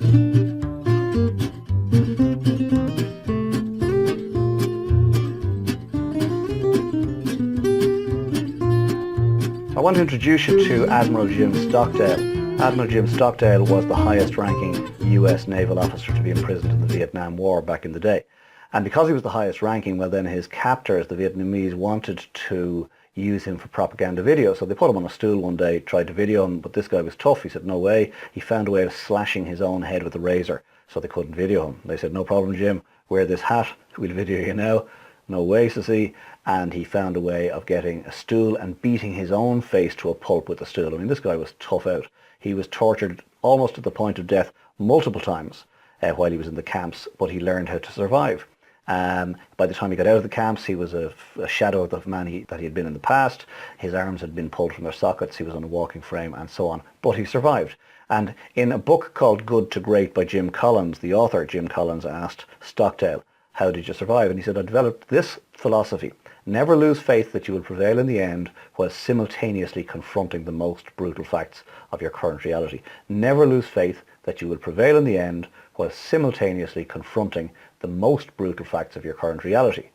I want to introduce you to Admiral Jim Stockdale. Admiral Jim Stockdale was the highest ranking US naval officer to be imprisoned in the Vietnam War back in the day. And because he was the highest ranking, well then his captors, the Vietnamese, wanted to use him for propaganda video. So they put him on a stool one day, tried to video him, but this guy was tough. He said no way. He found a way of slashing his own head with a razor, so they couldn't video him. They said, no problem, Jim, wear this hat, we'll video you now. No way, says he. And he found a way of getting a stool and beating his own face to a pulp with the stool. I mean, this guy was tough out. He was tortured almost to the point of death multiple times while he was in the camps, but he learned how to survive. By the time he got out of the camps, he was a shadow of the man that he had been in the past. His arms had been pulled from their sockets. He was on a walking frame and so on. But he survived. And in a book called Good to Great by Jim Collins, the author, Jim Collins, asked Stockdale, how did you survive? And he said, I developed this philosophy. Never lose faith that you will prevail in the end while simultaneously confronting the most brutal facts of your current reality. Never lose faith that you will prevail in the end while simultaneously confronting the most brutal facts of your current reality.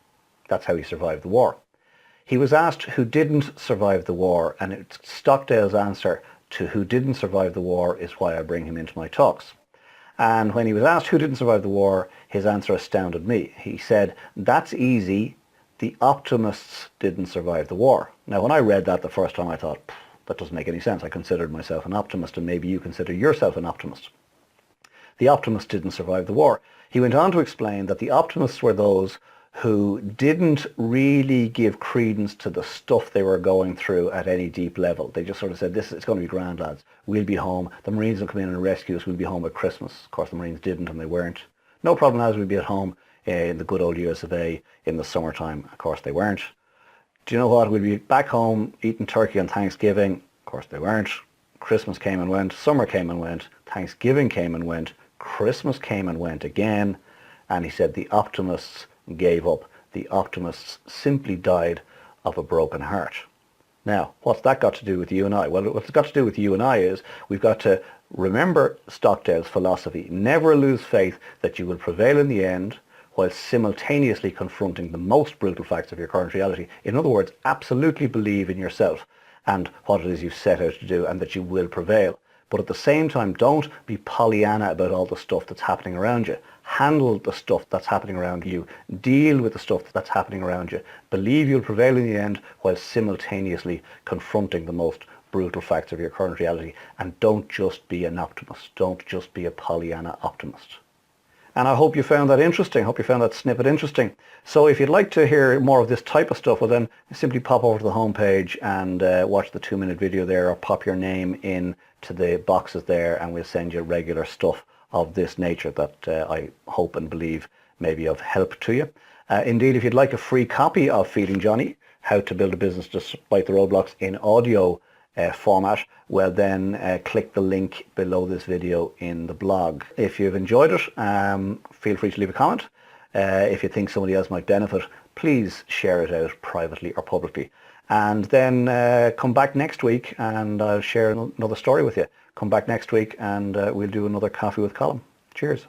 That's how he survived the war. He was asked who didn't survive the war, and Stockdale's answer to who didn't survive the war is why I bring him into my talks. And when he was asked who didn't survive the war, his answer astounded me. He said, that's easy. The optimists didn't survive the war. Now, when I read that the first time, I thought, that doesn't make any sense. I considered myself an optimist, and maybe you consider yourself an optimist. The optimists didn't survive the war. He went on to explain that the optimists were those who didn't really give credence to the stuff they were going through at any deep level. They just sort of said, it's going to be grand, lads. We'll be home. The Marines will come in and rescue us. We'll be home at Christmas. Of course, the Marines didn't, and they weren't. No problem, lads. We'll be at home in the good old US of A in the summertime. Of course, they weren't. Do you know what? We'll be back home eating turkey on Thanksgiving. Of course, they weren't. Christmas came and went. Summer came and went. Thanksgiving came and went. Christmas came and went again. And he said the optimists gave up. The optimists simply died of a broken heart. Now, what's that got to do with you and I? Well, what it's got to do with you and I is we've got to remember Stockdale's philosophy. Never lose faith that you will prevail in the end while simultaneously confronting the most brutal facts of your current reality. In other words, absolutely believe in yourself and what it is you've set out to do, and that you will prevail. But at the same time, don't be Pollyanna about all the stuff that's happening around you. Handle the stuff that's happening around you. Deal with the stuff that's happening around you. Believe you'll prevail in the end while simultaneously confronting the most brutal facts of your current reality. And don't just be an optimist. Don't just be a Pollyanna optimist. And I hope you found that interesting. I hope you found that snippet interesting. So if you'd like to hear more of this type of stuff, well then simply pop over to the homepage and watch the 2-minute video there, or pop your name in to the boxes there, and we'll send you regular stuff of this nature that I hope and believe may be of help to you. Indeed, if you'd like a free copy of Feeding Johnny, How to Build a Business Despite the Roadblocks in audio format, well then click the link below this video in the blog. If you've enjoyed it, feel free to leave a comment. If you think somebody else might benefit, please share it out privately or publicly. And then come back next week and I'll share another story with you. Come back next week and we'll do another Coffee with Colin. Cheers.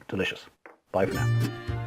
Delicious. Bye for now.